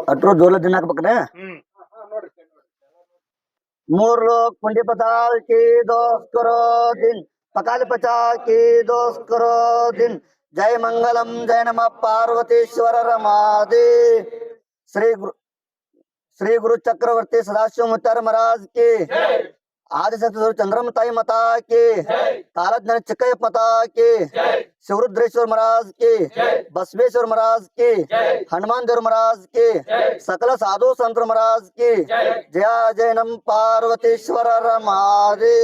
अठरो जोर दिन हाಕ್ಬೇಕ್ರೆ ಮೂರ್ लोग कुंडी पताल की दोस्त करो दिन पकाल पचा की दोस्त करो दिन जय मंगलम जय नमः पार्वतीश्वर रमादे श्री गुरु चक्रवर्ती सदाशिव मुत्तार महाराज की आदि सतगुरु चंद्रमताई माता की तालज्ञान चिಕ್ಕಯ್ಯ माता की शिवरुद्रेश्वर महाराज की बसवेश्वर महाराज की हनुमान देव महाराज की सकल साधु संत महाराज की जय जय नम पार्वतीश्वर रमादे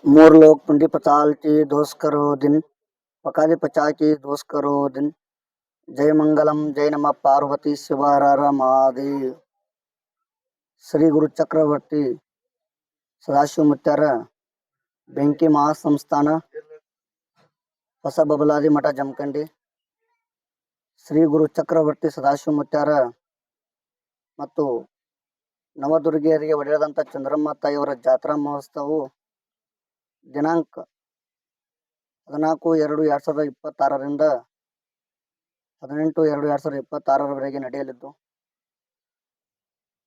मोर लोग पुंडी पताल की दोस्त करो दिन पकाली पचा की दोस्त करो दिन जय मंगलम जय नमः पार्वतीश्वर रमादेव ಶ್ರೀ ಗುರು ಚಕ್ರವರ್ತಿ ಸದಾಶಿವ ಮುತ್ಯಾರ ಬೆಂಕಿ ಮಹಾಸಂಸ್ಥಾನ ಹೊಸ ಬಬಲಾದಿ ಮಠ ಜಮಖಂಡಿ ಶ್ರೀ ಗುರು ಚಕ್ರವರ್ತಿ ಸದಾಶಿವ ಮುತ್ಯಾರ ಮತ್ತು ನವದುರ್ಗಿಯರಿಗೆ ಒಡೆಯದಂಥ ಚಂದ್ರಮ್ಮ ತಾಯಿಯವರ ಜಾತ್ರಾ ಮಹೋತ್ಸವವು ದಿನಾಂಕ 14/2/2026ರಿಂದ 18/2/2026ರವರೆಗೆ ನಡೆಯಲಿದ್ದು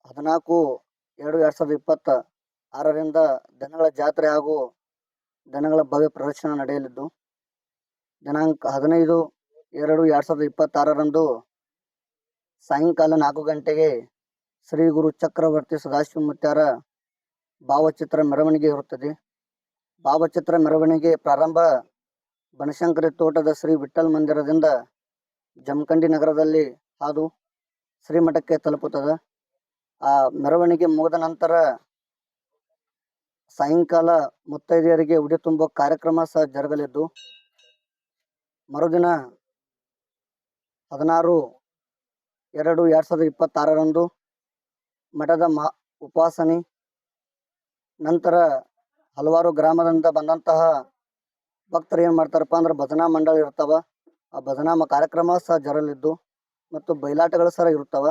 14/2/2026ರಿಂದ ದನಗಳ ಜಾತ್ರೆ ಹಾಗೂ ದನಗಳ ಭವ್ಯ ಪ್ರದರ್ಶನ ನಡೆಯಲಿದ್ದು ದಿನಾಂಕ 15/2/2026ರಂದು ಸಾಯಂಕಾಲ 4 ಗಂಟೆಗೆ ಶ್ರೀ ಗುರು ಚಕ್ರವರ್ತಿ ಸದಾಶಿವ ಮುತ್ಯಾರ ಭಾವಚಿತ್ರ ಮೆರವಣಿಗೆ ಇರುತ್ತದೆ. ಭಾವಚಿತ್ರ ಮೆರವಣಿಗೆ ಪ್ರಾರಂಭ ಬನಶಂಕರಿ ತೋಟದ ಶ್ರೀ ವಿಠ್ಠಲ್ ಮಂದಿರದಿಂದ ಜಮಖಂಡಿ ನಗರದಲ್ಲಿ ಹಾದು ಶ್ರೀಮಠಕ್ಕೆ ತಲುಪುತ್ತದೆ. ಆ ಮೆರವಣಿಗೆ ಮುಗಿದ ನಂತರ ಸಾಯಂಕಾಲ ಮುತ್ತೈದೆಯರಿಗೆ ಉಡಿ ತುಂಬುವ ಕಾರ್ಯಕ್ರಮ ಸಹ ಜರುಗಲಿದ್ದು ಮರುದಿನ 16/2/2026ರಂದು ಮಠದ ಉಪಾಸನೆ ನಂತರ ಹಲವಾರು ಗ್ರಾಮದಿಂದ ಬಂದಂತಹ ಭಕ್ತರು ಏನು ಮಾಡ್ತಾರಪ್ಪ ಅಂದ್ರೆ ಭಜನಾ ಮಂಡಳಿ ಇರ್ತಾವ. ಆ ಭಜನಾ ಕಾರ್ಯಕ್ರಮ ಸಹ ಜರಲಿದ್ದು ಮತ್ತು ಬಯಲಾಟಗಳು ಸಹ ಇರ್ತಾವ.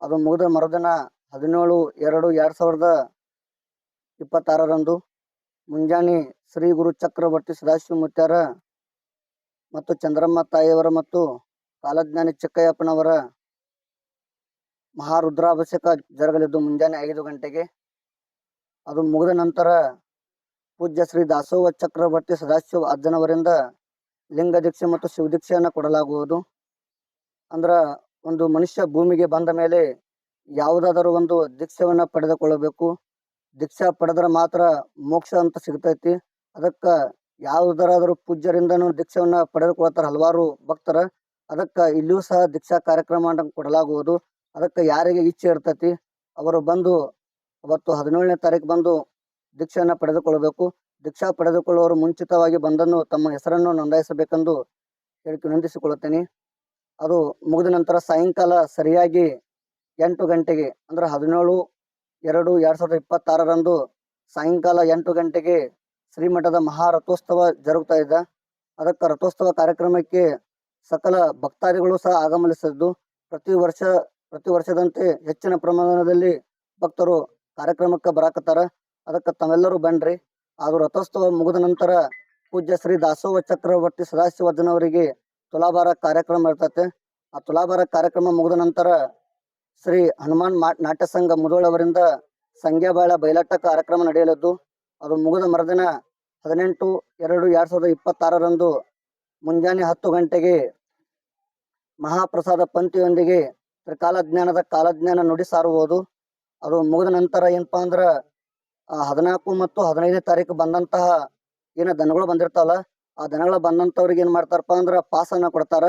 ಅದು ಮುಗಿದ ಮರುದಿನ 17/2/2026ರಂದು ಮುಂಜಾನೆ ಶ್ರೀ ಗುರು ಚಕ್ರವರ್ತಿ ಸದಾಶಿವ ಮುತ್ಯಾರ ಮತ್ತು ಚಂದ್ರಮ್ಮ ತಾಯಿಯವರ ಮತ್ತು ಕಾಲಜ್ಞಾನಿ ಚಿಕ್ಕಯ್ಯಪ್ಪನವರ ಮಹಾರುದ್ರಾಭಿಷೇಕ ಜರುಗಲಿದ್ದು ಮುಂಜಾನೆ 5 ಗಂಟೆಗೆ. ಅದು ಮುಗಿದ ನಂತರ ಪೂಜ್ಯ ಶ್ರೀ ದಾಸೋಹ ಚಕ್ರವರ್ತಿ ಸದಾಶಿವ ಅಜ್ಜನವರಿಂದ ಲಿಂಗ ದೀಕ್ಷೆ ಮತ್ತು ಶಿವ ದೀಕ್ಷೆಯನ್ನು ಕೊಡಲಾಗುವುದು. ಅಂದ್ರ ಒಂದು ಮನುಷ್ಯ ಭೂಮಿಗೆ ಬಂದ ಮೇಲೆ ಯಾವುದಾದರೂ ಒಂದು ದೀಕ್ಷೆಯನ್ನ ಪಡೆದುಕೊಳ್ಳಬೇಕು. ದೀಕ್ಷಾ ಪಡೆದ್ರೆ ಮಾತ್ರ ಮೋಕ್ಷ ಅಂತ ಸಿಗ್ತೈತಿ. ಅದಕ್ಕೆ ಯಾವುದರಾದರೂ ಪೂಜ್ಯರಿಂದನೂ ದೀಕ್ಷೆಯನ್ನ ಪಡೆದುಕೊಳ್ತಾರೆ ಹಲವಾರು ಭಕ್ತರ. ಅದಕ್ಕೆ ಇಲ್ಲಿಯೂ ಸಹ ದೀಕ್ಷಾ ಕಾರ್ಯಕ್ರಮ ಕೊಡಲಾಗುವುದು. ಅದಕ್ಕೆ ಯಾರಿಗೆ ಇಚ್ಛೆ ಇರ್ತೈತಿ ಅವರು ಬಂದು ಅವತ್ತು 17ನೇ ತಾರೀಕು ಬಂದು ದೀಕ್ಷೆಯನ್ನ ಪಡೆದುಕೊಳ್ಳಬೇಕು. ದೀಕ್ಷಾ ಪಡೆದುಕೊಳ್ಳುವವರು ಮುಂಚಿತವಾಗಿ ಬಂದನ್ನು ತಮ್ಮ ಹೆಸರನ್ನು ನೋಂದಾಯಿಸಬೇಕೆಂದು ವಿನಂತಿಸಿಕೊಳ್ಳುತ್ತೇನೆ. ಅದು ಮುಗಿದ ನಂತರ ಸಾಯಂಕಾಲ ಸರಿಯಾಗಿ 8 ಗಂಟೆಗೆ ಅಂದ್ರೆ 17/2/2026ರಂದು ಸಾಯಂಕಾಲ 8 ಗಂಟೆಗೆ ಶ್ರೀಮಠದ ಮಹಾರಥೋತ್ಸವ ಜರುಗ್ತಾ ಇದೆ. ಅದಕ್ಕೆ ರಥೋತ್ಸವ ಕಾರ್ಯಕ್ರಮಕ್ಕೆ ಸಕಲ ಭಕ್ತಾದಿಗಳು ಸಹ ಆಗಮನಿಸಿದ್ದು ಪ್ರತಿ ವರ್ಷದಂತೆ ಹೆಚ್ಚಿನ ಪ್ರಮಾಣದಲ್ಲಿ ಭಕ್ತರು ಕಾರ್ಯಕ್ರಮಕ್ಕೆ ಬರಾಕತ್ತಾರ. ಅದಕ್ಕೆ ತಾವೆಲ್ಲರೂ ಬನ್ರಿ. ಅದು ರಥೋತ್ಸವ ಮುಗಿದ ನಂತರ ಪೂಜ್ಯ ಶ್ರೀ ದಾಸೋಹ ಚಕ್ರವರ್ತಿ ಸದಾಶಿವ ಅಜ್ಜನವರಿಗೆ ತುಲಾಭಾರ ಕಾರ್ಯಕ್ರಮ ಇರ್ತತೆ. ಆ ತುಲಾಭಾರ ಕಾರ್ಯಕ್ರಮ ಮುಗಿದ ನಂತರ ಶ್ರೀ ಹನುಮಾನ್ ನಾಟ್ಯ ಸಂಘ ಮುಧೋಳವರಿಂದ ಸಂಗ್ಯಾಬಾಳ ಬಯಲಾಟ ಕಾರ್ಯಕ್ರಮ ನಡೆಯಲಿದ್ದು ಅದು ಮುಗಿದ ಮರುದಿನ 18/2/2026ರಂದು ಮುಂಜಾನೆ 10 ಗಂಟೆಗೆ ಮಹಾಪ್ರಸಾದ ಪಂಕ್ತಿಯೊಂದಿಗೆ ತ್ರಿಕಾಲಜ್ಞಾನದ ಕಾಲಜ್ಞಾನ ನುಡಿ ಸಾರುವುದು. ಅದು ಮುಗಿದ ನಂತರ ಏನಪ್ಪಾ ಅಂದ್ರ 14 ಮತ್ತು 15ನೇ ತಾರೀಕು ಬಂದಂತಹ ಏನ ದನಗಳು ಬಂದಿರ್ತಾವಲ್ಲ ಆ ದನಗಳು ಬಂದಂತವ್ರಿಗೆ ಏನ್ ಮಾಡ್ತಾರಪ್ಪ ಅಂದ್ರ ಪಾಸನ್ನ ಕೊಡ್ತಾರ.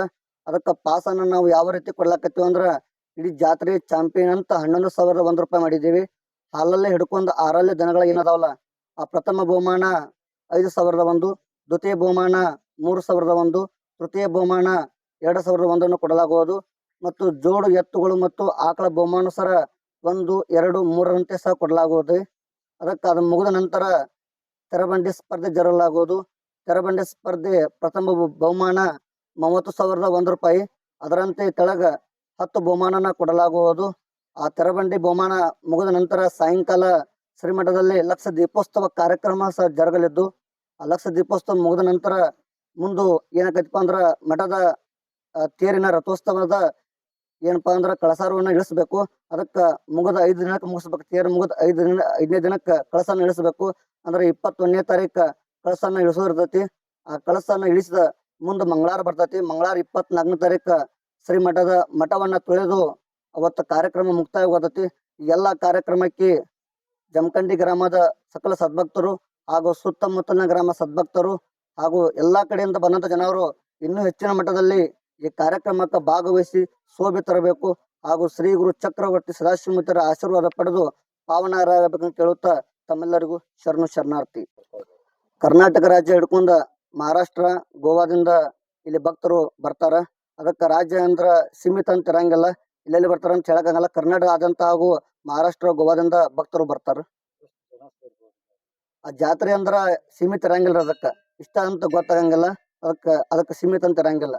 ಅದಕ್ಕೆ ಪಾಸನ್ನ ನಾವು ಯಾವ ರೀತಿ ಕೊಡ್ಲಾಕತ್ತೀವಿ ಅಂದ್ರ ಇಡೀ ಜಾತ್ರೆ ಚಾಂಪಿಯನ್ ಅಂತ 11,001 ರೂಪಾಯಿ ಮಾಡಿದ್ದೀವಿ. ಹಾಲಲ್ಲೇ ಹಿಡ್ಕೊಂಡು 6 ದನಗಳ ಏನದಾವಲ್ಲ ಆ ಪ್ರಥಮ ಬಹುಮಾನ 5,001, ದ್ವಿತೀಯ ಬಹುಮಾನ 3,001, ತೃತೀಯ ಬಹುಮಾನ 2,001 ಕೊಡಲಾಗುವುದು. ಮತ್ತು ಜೋಡು ಎತ್ತುಗಳು ಮತ್ತು ಆಕಳ ಬಹುಮಾನ ಸರ 1, 2, 3ರಂತೆ ಸಹ ಕೊಡಲಾಗುವುದು. ಅದಕ್ಕೆ ಅದು ಮುಗಿದ ನಂತರ ತೆರಬಂಡಿ ಸ್ಪರ್ಧೆ ಜರುಗಲಾಗುವುದು. ತೆರಬಂಡಿ ಸ್ಪರ್ಧೆ ಪ್ರಥಮ ಬಹುಮಾನ 30,001 ರೂಪಾಯಿ. ಅದರಂತೆ ತೆಳಗ 10 ಬಹುಮಾನನ ಕೊಡಲಾಗುವುದು. ಆ ತೆರಬಂಡಿ ಬಹುಮಾನ ಮುಗಿದ ನಂತರ ಸಾಯಂಕಾಲ ಶ್ರೀಮಠದಲ್ಲಿ ಲಕ್ಷ ದೀಪೋತ್ಸವ ಕಾರ್ಯಕ್ರಮ ಸಹ ಜರುಗಲಿದ್ದು, ಆ ಲಕ್ಷ ದೀಪೋತ್ಸವ ಮುಗಿದ ನಂತರ ಮುಂದು ಏನಾಕೈತಪ್ಪ ಅಂದ್ರ ಮಠದ ತೇರಿನ ರಥೋತ್ಸವದ ಏನಪ್ಪಾ ಅಂದ್ರ ಕಳಸಾರವನ್ನ ಇಳಿಸ್ಬೇಕು. ಅದಕ್ಕ ಮುಗಿದ 5 ದಿನಕ್ಕೆ ಮುಗಿಸ್ಬೇಕು. ತೇರು ಮುಗಿದ 5ನೇ ದಿನಕ್ಕ ಕಳಸನ ಇಳಿಸ್ಬೇಕು. ಅಂದ್ರೆ 21ನೇ ತಾರೀಕ ಕಳಸನ ಇಳಿಸೋದಿರ್ತೈತಿ. ಆ ಕಳಸನ ಇಳಿಸಿದ ಮುಂದ ಮಂಗಳಾರ ಬರ್ತೈತಿ. ಮಂಗಳಾರ 24ನೇ ತಾರೀಕ ಮಠವನ್ನ ತೊಳೆದು ಅವತ್ತ ಕಾರ್ಯಕ್ರಮ ಮುಕ್ತಾಯವಾಗತೈತಿ. ಎಲ್ಲಾ ಕಾರ್ಯಕ್ರಮಕ್ಕೆ ಜಮಖಂಡಿ ಗ್ರಾಮದ ಸಕಲ ಸದ್ಭಕ್ತರು ಹಾಗೂ ಸುತ್ತಮುತ್ತಲಿನ ಗ್ರಾಮ ಸದ್ಭಕ್ತರು ಹಾಗೂ ಎಲ್ಲಾ ಕಡೆಯಿಂದ ಬಂದಂತ ಜನರು ಇನ್ನೂ ಹೆಚ್ಚಿನ ಮಟ್ಟದಲ್ಲಿ ಈ ಕಾರ್ಯಕ್ರಮಕ್ಕೆ ಭಾಗವಹಿಸಿ ಶೋಭೆ ತರಬೇಕು ಹಾಗೂ ಶ್ರೀ ಗುರು ಚಕ್ರವರ್ತಿ ಸದಾಶಿವಮೂರ್ತಿಯರ ಆಶೀರ್ವಾದ ಪಡೆದು ಪಾವನರಾಗಬೇಕಂತ ಕೇಳುತ್ತಾ ತಮ್ಮೆಲ್ಲರಿಗೂ ಶರಣಾರ್ಥಿ. ಕರ್ನಾಟಕ ರಾಜ್ಯ ಹಿಡ್ಕೊಂಡ ಮಹಾರಾಷ್ಟ್ರ, ಗೋವಾದಿಂದ ಇಲ್ಲಿ ಭಕ್ತರು ಬರ್ತಾರ. ಅದಕ್ಕೆ ರಾಜ್ಯ ಅಂದ್ರ ಸೀಮಿತ ಅಂತ ಇರಂಗಿಲ್ಲ, ಇಲ್ಲೆಲ್ಲಿ ಬರ್ತಾರ ಅಂತ ಹೇಳಕ್ಕಾಗಲ್ಲ. ಕರ್ನಾಟಕದಾದ್ಯಂತ ಹಾಗೂ ಮಹಾರಾಷ್ಟ್ರ, ಗೋವಾದಿಂದ ಭಕ್ತರು ಬರ್ತಾರ. ಆ ಜಾತ್ರೆ ಅಂದ್ರ ಸೀಮಿತ ಇರಂಗಿಲ್ಲ. ಅದಕ್ಕ ಇಷ್ಟ ಅಂತ ಗೊತ್ತಾಗಂಗಿಲ್ಲ. ಅದಕ್ಕ ಸೀಮಿತ ಅಂತ ಇರಂಗಿಲ್ಲ.